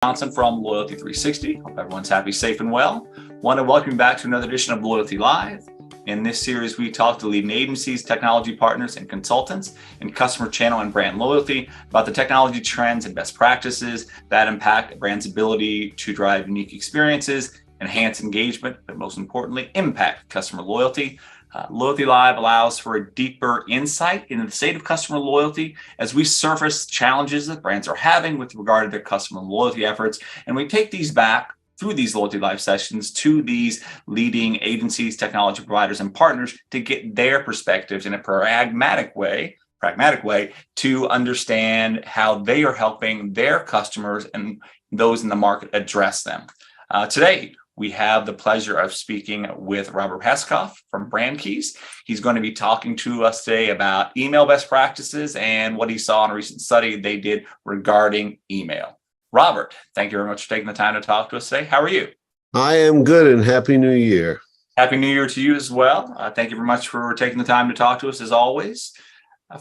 Johnson from Loyalty360. Hope everyone's happy, safe, and well. Want to welcome you back to another edition of Loyalty Live. In this series, we talk to leading agencies, technology partners, and consultants in customer channel and brand loyalty about the technology trends and best practices that impact a brand's ability to drive unique experiences, enhance engagement, but most importantly, impact customer loyalty. Loyalty Live allows for a deeper insight into the state of customer loyalty as we surface challenges that brands are having with regard to their customer loyalty efforts. And we take these back through these Loyalty Live sessions to these leading agencies, technology providers, and partners to get their perspectives in a pragmatic way to understand how they are helping their customers and those in the market address them. Today, we have the pleasure of speaking with Robert Passikoff from Brand Keys. He's going to be talking to us today about email best practices and what he saw in a recent study they did regarding email. Robert, thank you very much for taking the time to talk to us today. How are you? I am good, and Happy New Year. Happy New Year to you as well. Thank you very much for taking the time to talk to us as always.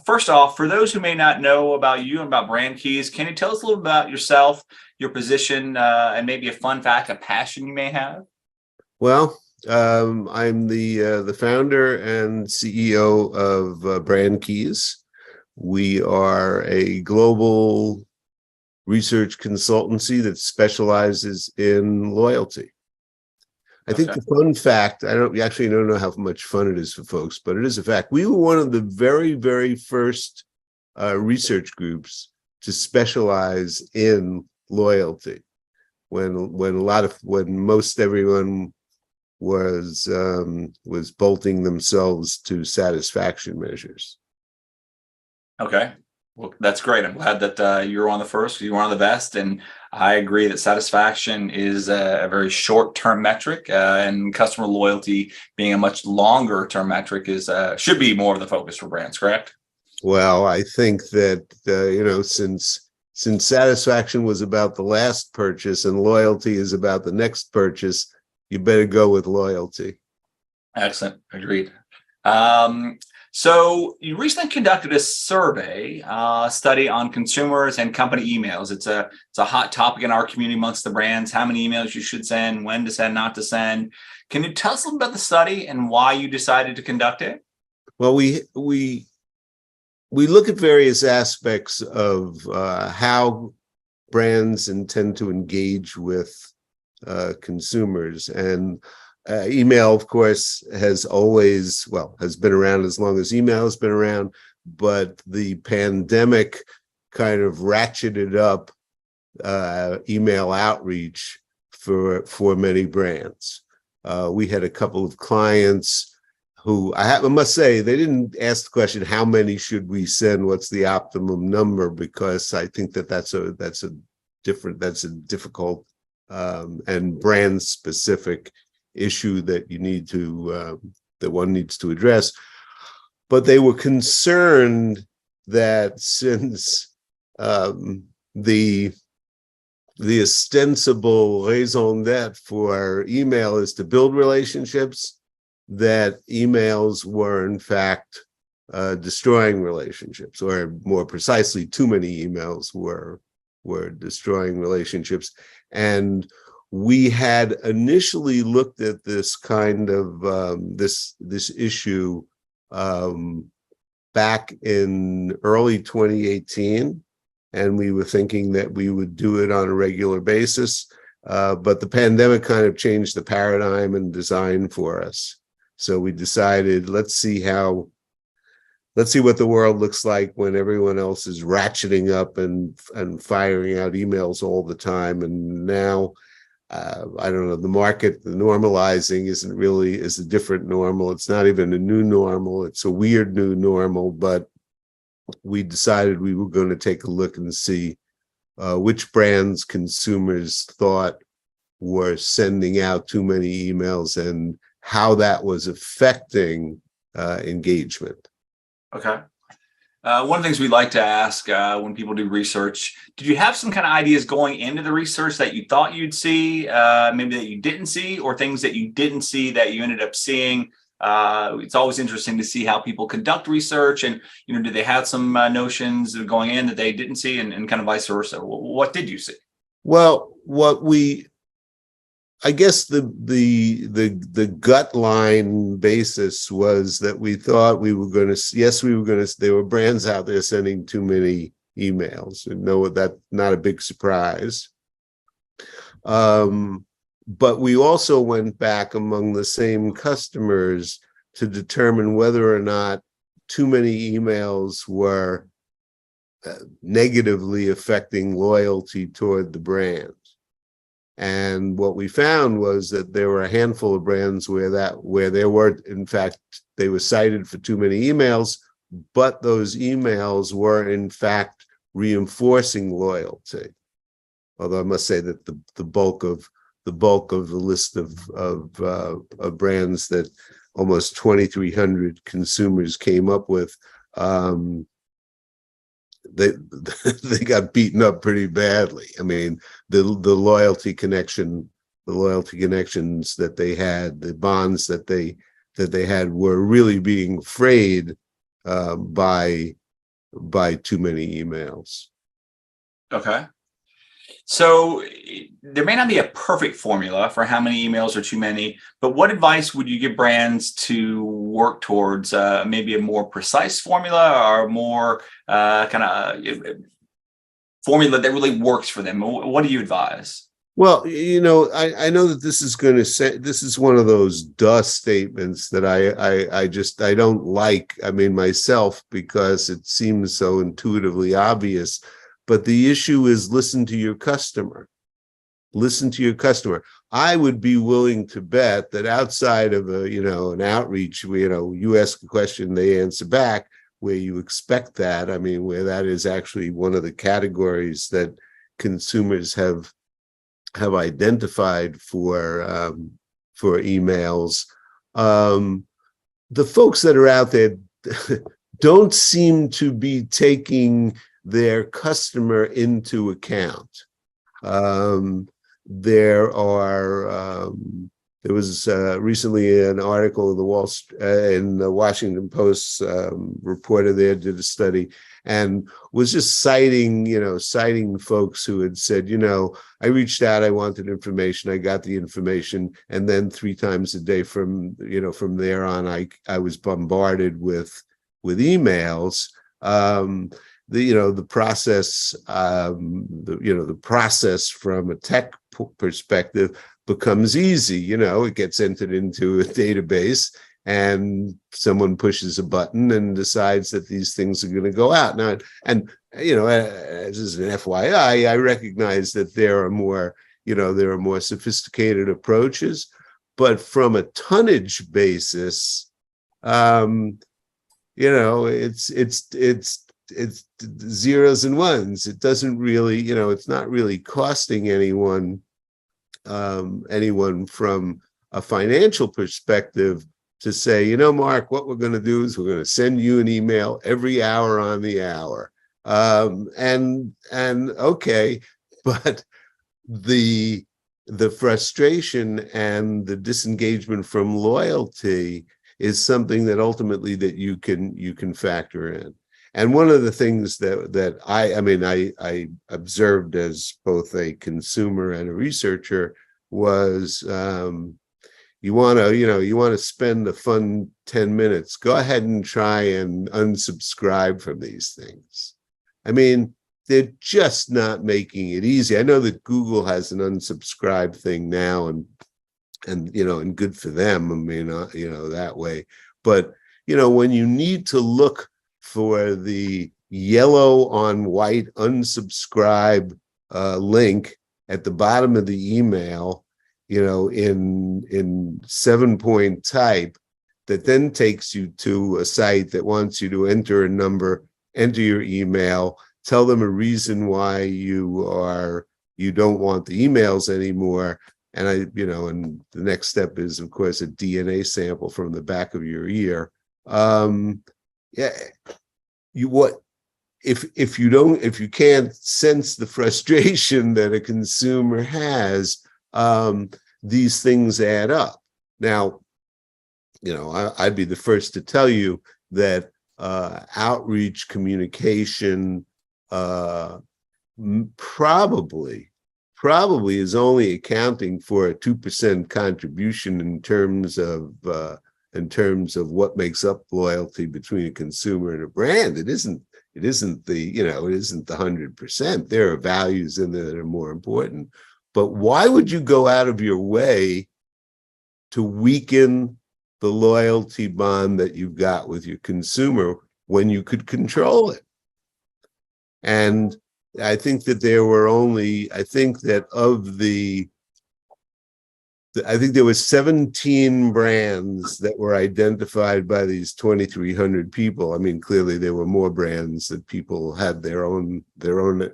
First off, for those who may not know about you and about Brand Keys, can you tell us a little about yourself, your position, and maybe a fun fact, a passion you may have? Well, I'm the founder and CEO of Brand Keys. We are a global research consultancy that specializes in loyalty. I think the fun fact, I don't know how much fun it is for folks, but it is a fact. We were one of the very, very first research groups to specialize in loyalty when most everyone was bolting themselves to satisfaction measures. Okay. Well, that's great. I'm glad that you're one of the first, you're one of the best. And I agree that satisfaction is a very short-term metric, and customer loyalty being a much longer-term metric should be more of the focus for brands, correct? Well, I think that, since satisfaction was about the last purchase and loyalty is about the next purchase, you better go with loyalty. Excellent. Agreed. So you recently conducted a survey study on consumers and company emails. It's a hot topic in our community amongst the brands, how many emails you should send, when to send, not to send. Can you tell us a little about the study and why you decided to conduct it? Well, we look at various aspects of how brands intend to engage with consumers, and email, of course, has been around as long as email has been around, but the pandemic kind of ratcheted up email outreach for many brands. We had a couple of clients who I must say, they didn't ask the question, how many should we send? What's the optimum number? Because I think that's a difficult and brand specific issue that one needs to address. But they were concerned that since the ostensible raison d'etre for email is to build relationships, that emails were in fact destroying relationships, or more precisely, too many emails were destroying relationships. And we had initially looked at this kind of this issue back in early 2018, and we were thinking that we would do it on a regular basis, but the pandemic kind of changed the paradigm and design for us. So we decided, let's see what the world looks like when everyone else is ratcheting up and firing out emails all the time. And now, I don't know, the market, the normalizing is a different normal. It's not even a new normal. It's a weird new normal, but we decided we were going to take a look and see which brands consumers thought were sending out too many emails and how that was affecting engagement. Okay. One of the things we like to ask when people do research, did you have some kind of ideas going into the research that you thought you'd see, maybe that you didn't see, or things that you didn't see that you ended up seeing? It's always interesting to see how people conduct research, and do they have some notions going in that they didn't see, and kind of vice versa. What did you see? Well, I guess the gut line basis was that we thought we were going to, yes, we were going to, there were brands out there sending too many emails, and no, that's not a big surprise. But we also went back among the same customers to determine whether or not too many emails were negatively affecting loyalty toward the brand. And what we found was that there were a handful of brands where there were, in fact, they were cited for too many emails, but those emails were in fact reinforcing loyalty. Although I must say that the bulk of the list of brands that almost 2,300 consumers came up with, they got beaten up pretty badly. I mean, the loyalty connections that they had, the bonds that they had, were really being frayed by too many emails. Okay. So there may not be a perfect formula for how many emails are too many, but what advice would you give brands to work towards maybe a more precise formula, or more kind of formula that really works for them? What do you advise? Well, you know, I know that this is one of those duh statements that I don't like. I mean, myself, because it seems so intuitively obvious. But the issue is, listen to your customer. Listen to your customer. I would be willing to bet that outside of an outreach, you ask a question, they answer back, where you expect that. I mean, where that is actually one of the categories that consumers have identified for emails. The folks that are out there don't seem to be taking their customer into account. There was recently an article in the Washington Post. Reporter there did a study and was just citing folks who had said, I reached out, I wanted information, I got the information, and then 3 times a day from there on, I was bombarded with emails. The process from a tech perspective becomes easy. It gets entered into a database, and someone pushes a button and decides that these things are going to go out. Now, and as an FYI, I recognize that there are more sophisticated approaches, but from a tonnage basis, it's zeros and ones. It doesn't really, it's not really costing anyone from a financial perspective to say, Mark, what we're going to do is we're going to send you an email every hour on the hour. And okay, but the frustration and the disengagement from loyalty is something that ultimately that you can factor in. And one of the things that I observed as both a consumer and a researcher was, you want to spend a fun 10 minutes, go ahead and try and unsubscribe from these things. I mean, they're just not making it easy. I know that Google has an unsubscribe thing now, and good for them. I mean, that way. But when you need to look for the yellow on white unsubscribe link at the bottom of the email, in 7-point type, that then takes you to a site that wants you to enter a number, enter your email, tell them a reason why you don't want the emails anymore. And and the next step is, of course, a DNA sample from the back of your ear. If you can't sense the frustration that a consumer has, these things add up. Now, I'd be the first to tell you that outreach communication probably probably is only accounting for a 2% contribution in terms of what makes up loyalty between a consumer and a brand. It isn't the 100%. There are values in there that are more important. But why would you go out of your way to weaken the loyalty bond that you've got with your consumer when you could control it? And I think that there were I think there were 17 brands that were identified by these 2,300 people. I mean, clearly there were more brands that people had their own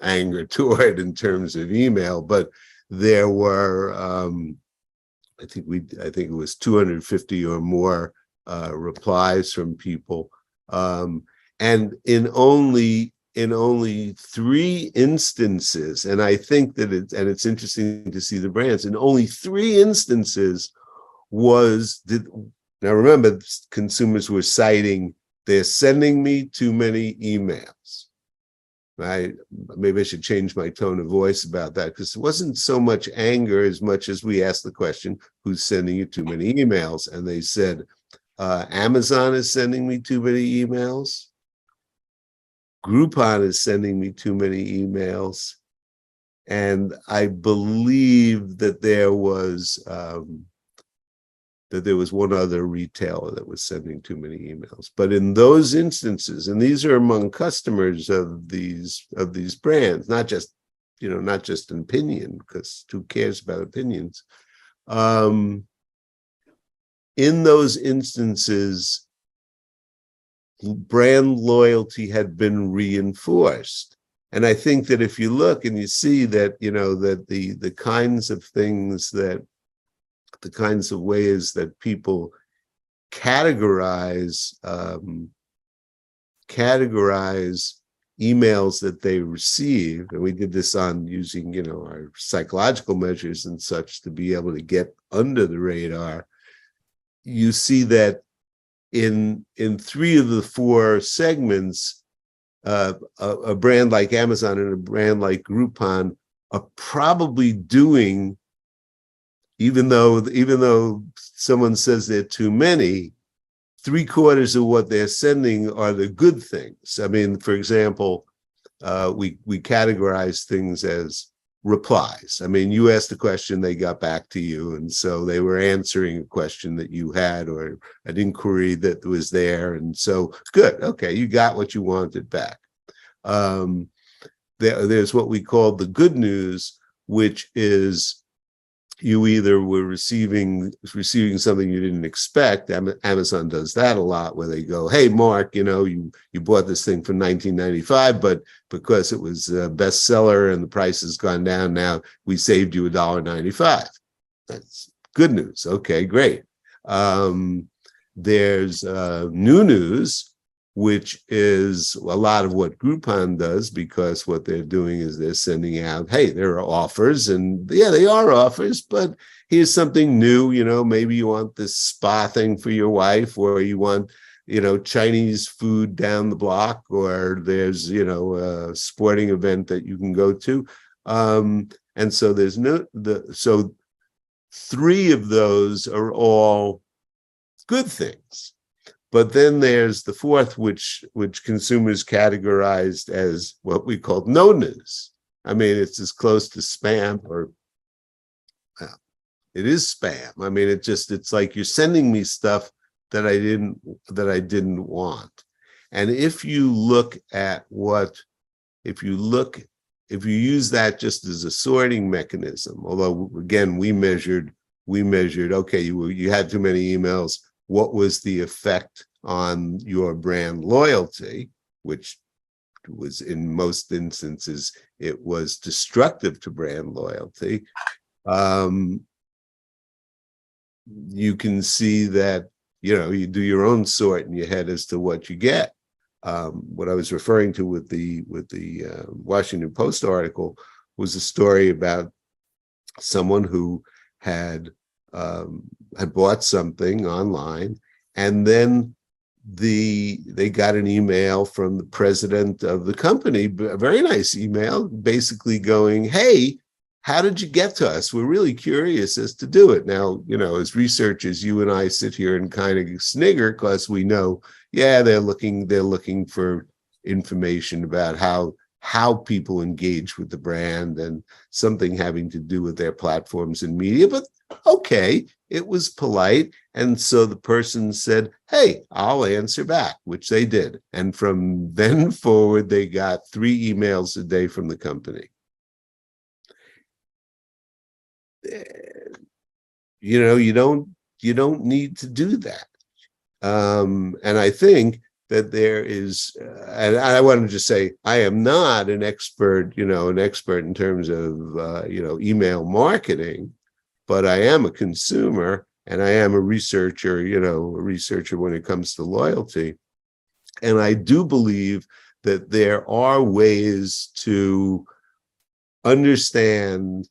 anger toward in terms of email, but there were I think it was 250 or more replies from people, and in only 3 instances, and I think that it's interesting to see the brands. In only 3 instances now remember, consumers were citing, they're sending me too many emails. Maybe I should change my tone of voice about that, because it wasn't so much anger as much as we asked the question, who's sending you too many emails? And they said, Amazon is sending me too many emails. Groupon is sending me too many emails. And I believe that there was one other retailer that was sending too many emails. But in those instances, and these are among customers of these brands, not just an opinion, because who cares about opinions? In those instances, brand loyalty had been reinforced. And I think that if you look and you see that, that the kinds of things that, the kinds of ways that people categorize emails that they receive, and we did this on using, our psychological measures and such to be able to get under the radar, you see that in 3 of the 4 segments, a brand like Amazon and a brand like Groupon are probably doing, even though someone says there are too many, 3/4 of what they're sending are the good things. I mean, for example, we categorize things as replies. I mean, you asked a question, they got back to you, and so they were answering a question that you had or an inquiry that was there, and so good. Okay, you got what you wanted back. There's what we call the good news, which is you either were receiving something you didn't expect. Amazon does that a lot, where they go, "Hey, Mark, you bought this thing for $19.95, but because it was a bestseller and the price has gone down, now we saved you $1.95." That's good news. Okay, great. There's new news, which is a lot of what Groupon does, because what they're doing is they're sending out, hey, there are offers, and yeah, they are offers, but here's something new. Maybe you want this spa thing for your wife, or you want, Chinese food down the block, or there's, a sporting event that you can go to. And so so 3 of those are all good things. But then there's the 4th, which consumers categorized as what we called no news. I mean, it's as close to spam, or it is spam. I mean, it's like you're sending me stuff that I didn't want. And if you use that just as a sorting mechanism, although again we measured, okay, you had too many emails. What was the effect on your brand loyalty, which was in most instances, it was destructive to brand loyalty. You can see that, you do your own sort in your head as to what you get. What I was referring to with the Washington Post article was a story about someone who had bought something online, and then they got an email from the president of the company, a very nice email, basically going, "Hey, how did you get to us? We're really curious as to do it. Now, as researchers, you and I sit here and kind of snigger because we know, yeah, they're looking for information about how people engage with the brand and something having to do with their platforms and media. But okay, it was polite. And so the person said, hey, I'll answer back, which they did. And from then forward, they got 3 emails a day from the company. You don't need to do that. And I think that there is, and I want to just say, I am not an expert in terms of, email marketing, but I am a consumer and I am a researcher when it comes to loyalty. And I do believe that there are ways to understand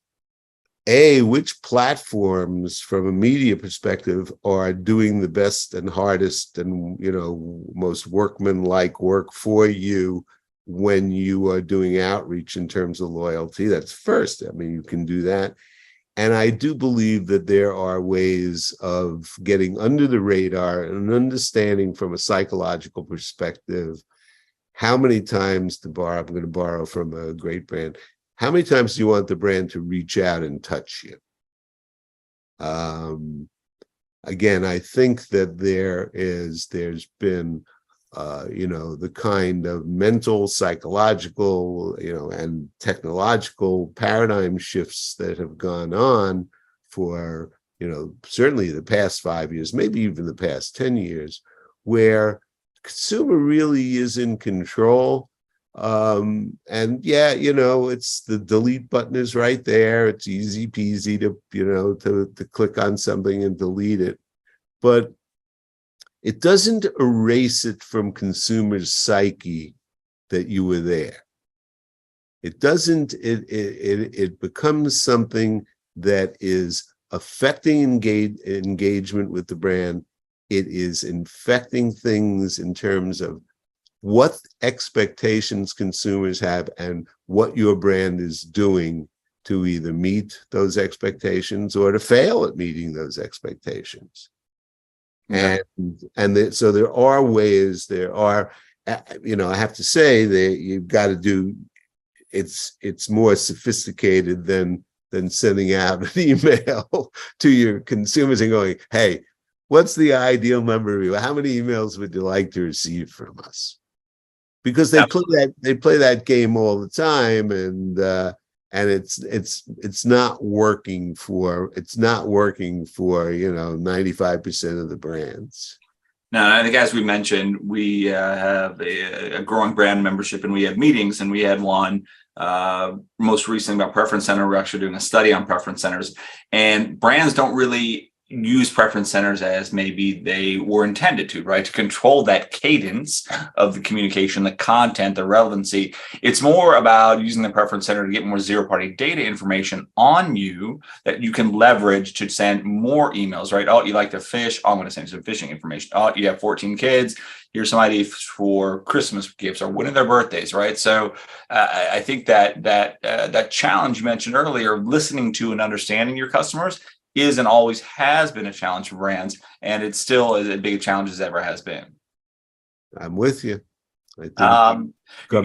which platforms from a media perspective are doing the best and hardest and, most workmanlike work for you when you are doing outreach in terms of loyalty. That's first. I mean, you can do that. And I do believe that there are ways of getting under the radar and understanding from a psychological perspective how many times I'm going to borrow from a great brand. How many times do you want the brand to reach out and touch you? Again, I think that there's been, the kind of mental, psychological, and technological paradigm shifts that have gone on for, certainly the past 5 years, maybe even the past 10 years, where consumer really is in control. And yeah, it's the delete button is right there. It's easy peasy to click on something and delete it, but it doesn't erase it from consumers' psyche that you were there. It doesn't, it becomes something that is affecting engagement with the brand. It is infecting things in terms of what expectations consumers have and what your brand is doing to either meet those expectations or to fail at meeting those expectations. Yeah. So there are ways, I have to say that you've got to do, it's more sophisticated than sending out an email to your consumers and going, hey, what's the ideal number of you? How many emails would you like to receive from us? Because they play that game all the time, and it's not working for 95% of the brands. Now, I think as we mentioned, we have a growing brand membership, and we have meetings, and we had one most recently about preference center. We're actually doing a study on preference centers, and brands don't really use preference centers as maybe they were intended to, right? To control that cadence of the communication, the content, the relevancy. It's more about using the preference center to get more zero-party data information on you that you can leverage to send more emails, right? Oh, you like to fish? Oh, I'm going to send you some fishing information. Oh, you have 14 kids. Here's some ideas for Christmas gifts or when are their birthdays, right? So I think that challenge you mentioned earlier, listening to and understanding your customers, is and always has been a challenge for brands, and it's still as big a challenge as ever has been. I'm with you. I think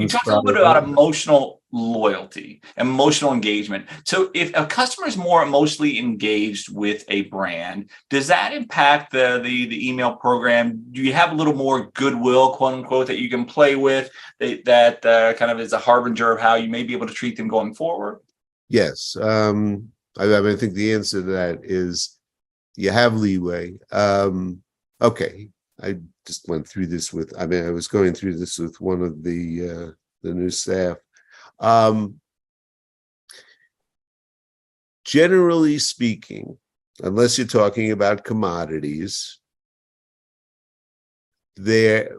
you talked a little bit about emotional loyalty, emotional engagement. So if a customer is more emotionally engaged with a brand, does that impact the email program? Do you have a little more goodwill, quote unquote, that you can play with that kind of is a harbinger of how you may be able to treat them going forward? Yes. I think the answer to that is you have leeway. Okay, I just went through this I was going through this with one of the new staff. Generally speaking, unless you're talking about commodities,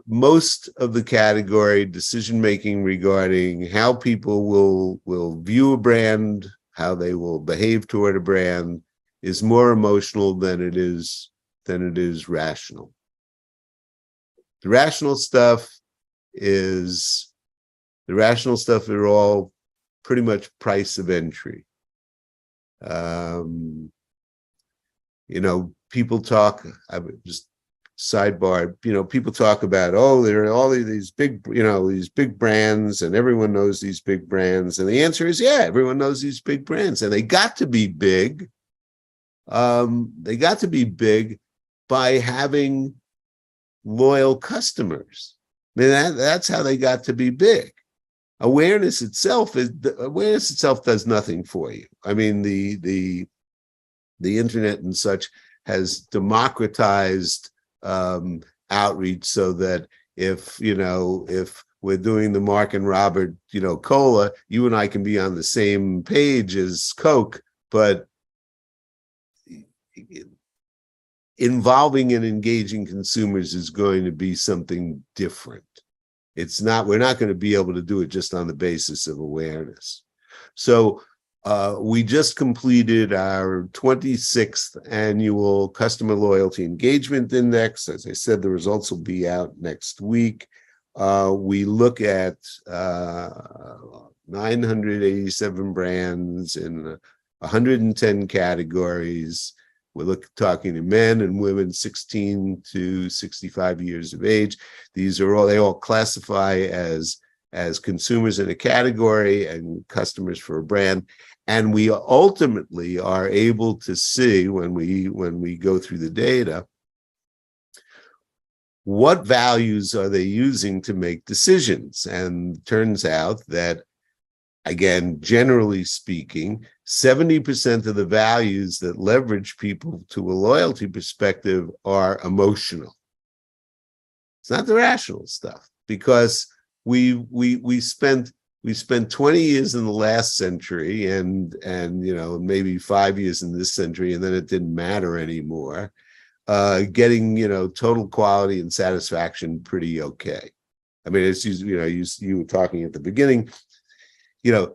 most of the category decision-making regarding how people will view a brand, how they will behave toward a brand, is more emotional than it is rational. The rational stuff are all pretty much price of entry. People talk, I would just sidebar, people talk about, oh, there are all of these big brands, and everyone knows these big brands. And the answer is, yeah, everyone knows these big brands, and they got to be big. They got to be big by having loyal customers. I mean, that's how they got to be big. Awareness itself does nothing for you. I mean, the internet and such has democratized outreach, so that if we're doing the Mark and Robert cola, you and I can be on the same page as Coke, but involving and engaging consumers is going to be something different. We're not going to be able to do it just on the basis of awareness. So we just completed our 26th annual Customer Loyalty Engagement Index. As I said, the results will be out next week. We look at 987 brands in 110 categories. We're talking to men and women 16 to 65 years of age. They all classify as consumers in a category and customers for a brand. And we ultimately are able to see, when we go through the data, what values are they using to make decisions. And turns out that, again, generally speaking, 70% of the values that leverage people to a loyalty perspective are emotional. It's not the rational stuff, because we spent 20 years in the last century and maybe 5 years in this century, and then it didn't matter anymore, getting total quality and satisfaction pretty okay. I mean, it's you were talking at the beginning,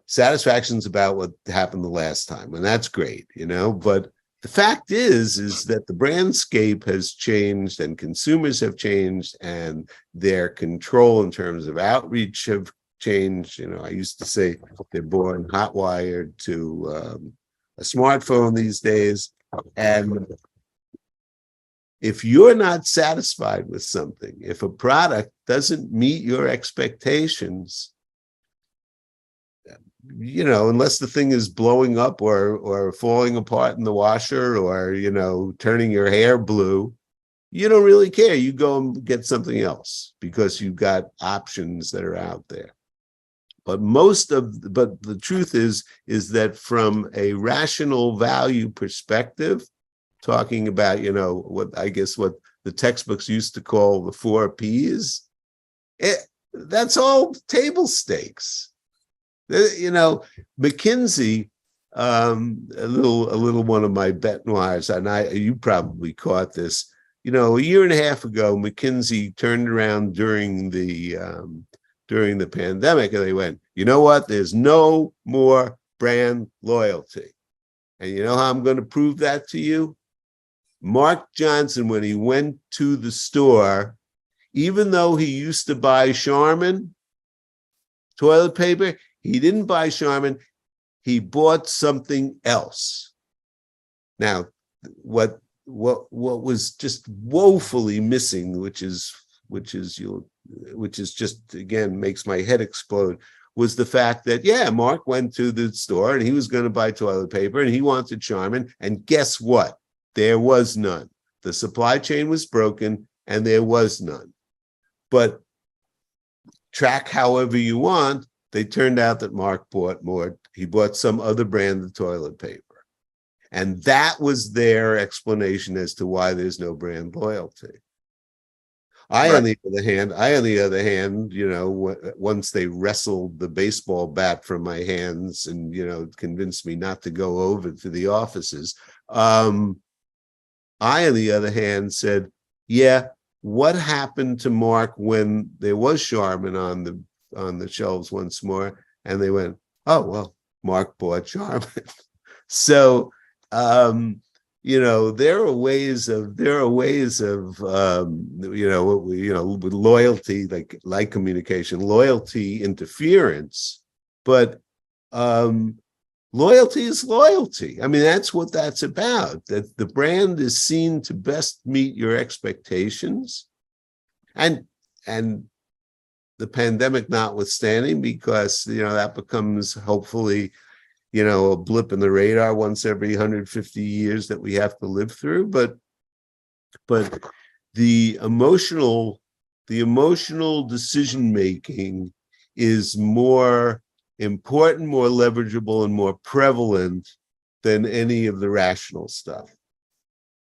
satisfaction's about what happened the last time, and that's great, but the fact is that the brandscape has changed, and consumers have changed, and their control in terms of outreach have changed. I used to say they're born hot-wired to a smartphone these days. And if you're not satisfied with something, if a product doesn't meet your expectations, unless the thing is blowing up or falling apart in the washer or, turning your hair blue, you don't really care. You go and get something else because you've got options that are out there. But the truth is that from a rational value perspective, talking about, what the textbooks used to call the 4 Ps, that's all table stakes. McKinsey, a little one of my bet noirs, and you probably caught this. A year and a half ago, McKinsey turned around during the pandemic, and they went, you know what? There's no more brand loyalty. And you know how I'm going to prove that to you? Mark Johnson, when he went to the store, even though he used to buy Charmin toilet paper, he didn't buy Charmin. He bought something else. Now, what was just woefully missing, which is just, again, makes my head explode, was the fact that, Mark went to the store and he was going to buy toilet paper and he wanted Charmin, and guess what? There was none. The supply chain was broken and there was none. But track however you want, they turned out that Mark bought more. He bought some other brand of toilet paper. And that was their explanation as to why there's no brand loyalty. On the other hand, once they wrestled the baseball bat from my hands and, convinced me not to go over to the offices, on the other hand, said, what happened to Mark when there was Charmin on the shelves once more? And they went, oh, well, Mark bought Charmin. So, there are ways of with loyalty, like communication, loyalty interference, but loyalty is loyalty. I mean, that's what that's about, that the brand is seen to best meet your expectations. And the pandemic notwithstanding, because, that becomes hopefully, a blip in the radar once every 150 years that we have to live through. But the emotional decision making is more important, more leverageable, and more prevalent than any of the rational stuff.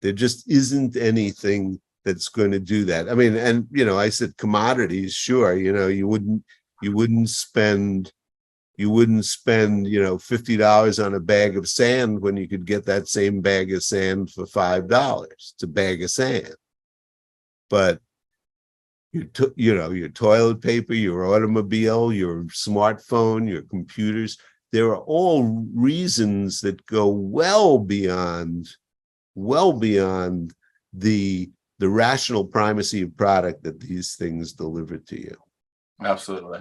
There just isn't anything that's going to do that. I mean, and I said commodities, sure, you wouldn't spend $50 on a bag of sand when you could get that same bag of sand for $5. It's a bag of sand. But your toilet paper, your automobile, your smartphone, your computers, there are all reasons that go well beyond the rational primacy of product that these things deliver to you. Absolutely.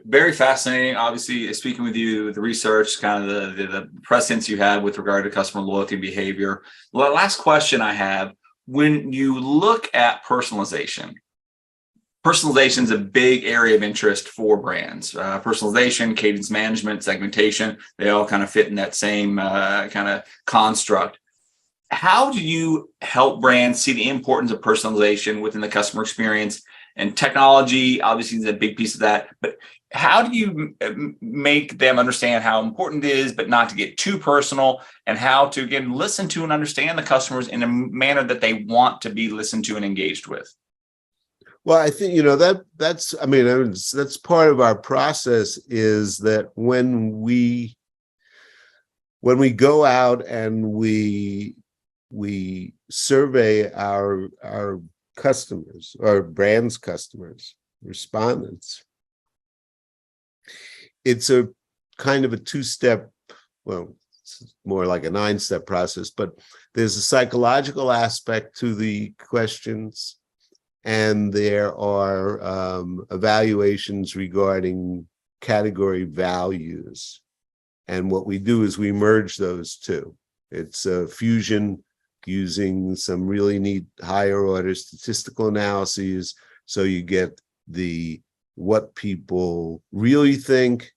Very fascinating. Obviously, speaking with you, the research, kind of the precedents you have with regard to customer loyalty and behavior. Well, last question I have: when you look at personalization is a big area of interest for brands. Personalization, cadence management, segmentation, they all kind of fit in that same kind of construct. How do you help brands see the importance of personalization within the customer experience? And technology obviously is a big piece of that, but how do you make them understand how important it is, but not to get too personal, and how to, again, listen to and understand the customers in a manner that they want to be listened to and engaged with? Well, I think, that's part of our process, is that when we go out and we survey our customers, our brand's customers, respondents, it's a kind of a two-step, well, it's more like a 9-step process, but there's a psychological aspect to the questions, and there are evaluations regarding category values. And what we do is we merge those two. It's a fusion using some really neat higher order statistical analyses, so you get what people really think,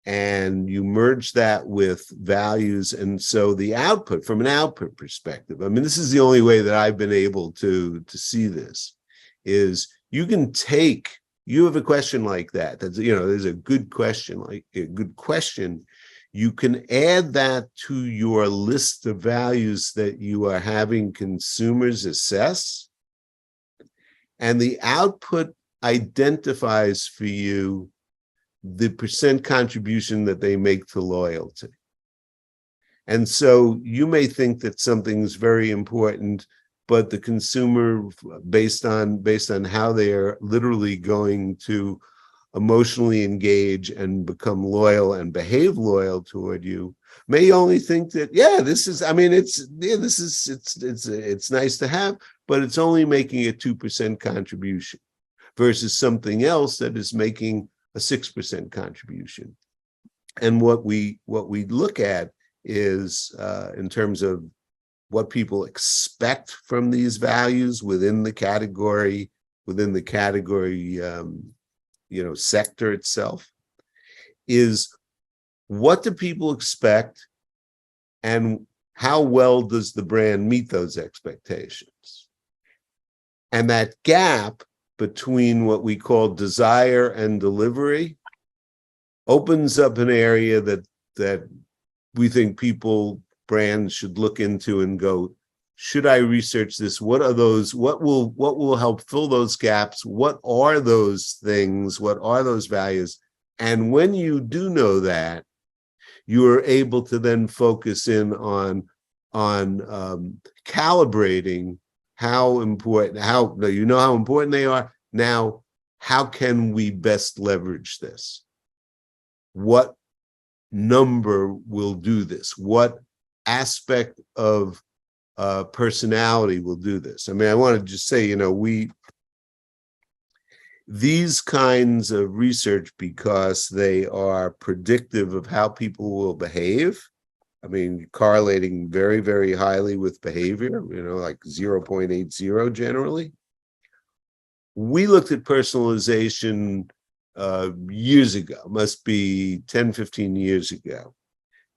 and you merge that with values. And so the output, from an output perspective, I mean, this is the only way that I've been able to see this, is you have a question like that's, there's a good question, you can add that to your list of values that you are having consumers assess, and the output identifies for you the percent contribution that they make to loyalty. And so you may think that something's very important, but the consumer, based on how they are literally going to emotionally engage and become loyal and behave loyal toward you, may only think that, it's nice to have, but it's only making a 2% contribution versus something else that is making a 6% contribution. And what we look at is, in terms of what people expect from these values within the category, sector itself, is what do people expect, and how well does the brand meet those expectations? And that gap between what we call desire and delivery opens up an area that we think brands should look into and go, should I research this? What are those? What will help fill those gaps? What are those things? What are those values? And when you do know that, you are able to then focus in on calibrating how important they are. Now, how can we best leverage this? What number will do this? What aspect of personality will do this? I mean, I want to just say, these kinds of research, because they are predictive of how people will behave, I mean, correlating very, very highly with behavior, like 0.80 generally. We looked at personalization years ago, must be 10, 15 years ago.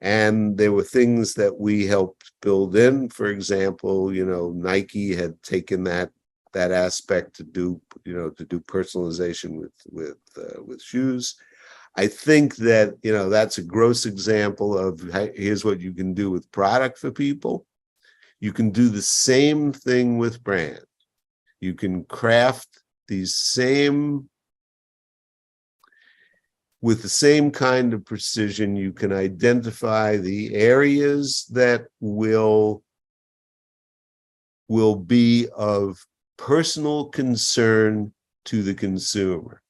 And there were things that we helped build in. For example, Nike had taken that aspect to do personalization with shoes. I think that that's a gross example of here's what you can do with product for people. You can do the same thing with brand. You can craft these with the same kind of precision. You can identify the areas that will be of personal concern to the consumer.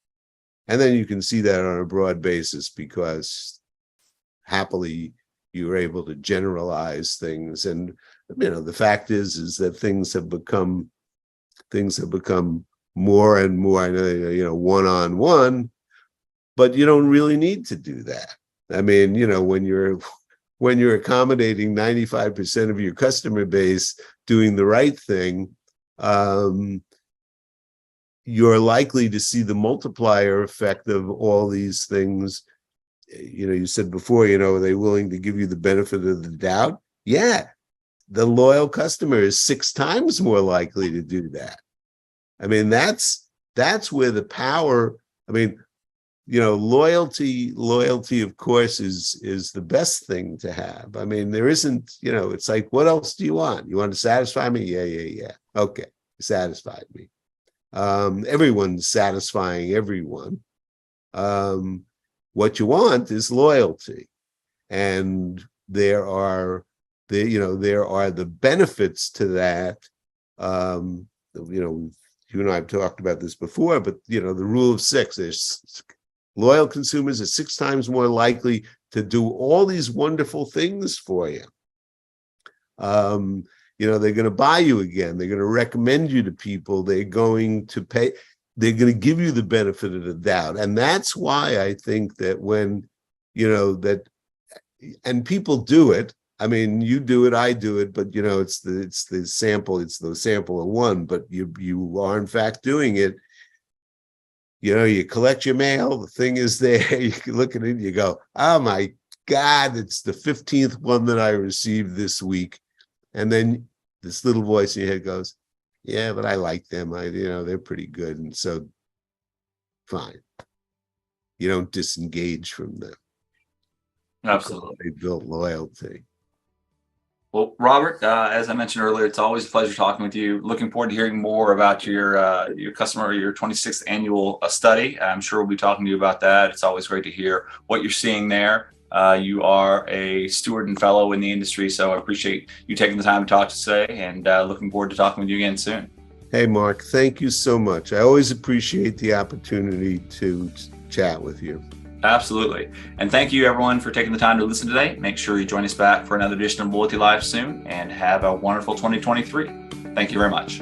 And then you can see that on a broad basis, because happily you're able to generalize things. And the fact is that things have become more and more, one-on-one, but you don't really need to do that. I mean, when you're accommodating 95% of your customer base doing the right thing, you're likely to see the multiplier effect of all these things. You said before, are they willing to give you the benefit of the doubt? Yeah, the loyal customer is 6 times more likely to do that. I mean, that's where the power, loyalty, of course, is the best thing to have. I mean, there isn't, it's like, what else do you want? You want to satisfy me? Yeah. Okay, satisfied me. Everyone's satisfying everyone. What you want is loyalty, and there are the benefits to that. You and I have talked about this before, but the rule of 6, there's loyal consumers are 6 times more likely to do all these wonderful things for you. They're going to buy you again. They're going to recommend you to people. They're going to pay. They're going to give you the benefit of the doubt. And that's why I think that when, and people do it. I mean, you do it, I do it, but it's the sample of one, but you are in fact doing it. You collect your mail, the thing is there, you can look at it and you go, oh my God, it's the 15th one that I received this week. And then this little voice in your head goes, yeah, but I like them. They're pretty good. And so fine. You don't disengage from them. Absolutely. They built loyalty. Well, Robert, as I mentioned earlier, it's always a pleasure talking with you. Looking forward to hearing more about your customer, your 26th annual study. I'm sure we'll be talking to you about that. It's always great to hear what you're seeing there. You are a steward and fellow in the industry, so I appreciate you taking the time to talk to us today, and looking forward to talking with you again soon. Hey, Mark, thank you so much. I always appreciate the opportunity to chat with you. Absolutely. And thank you, everyone, for taking the time to listen today. Make sure you join us back for another edition of Loyalty Live soon, and have a wonderful 2023. Thank you very much.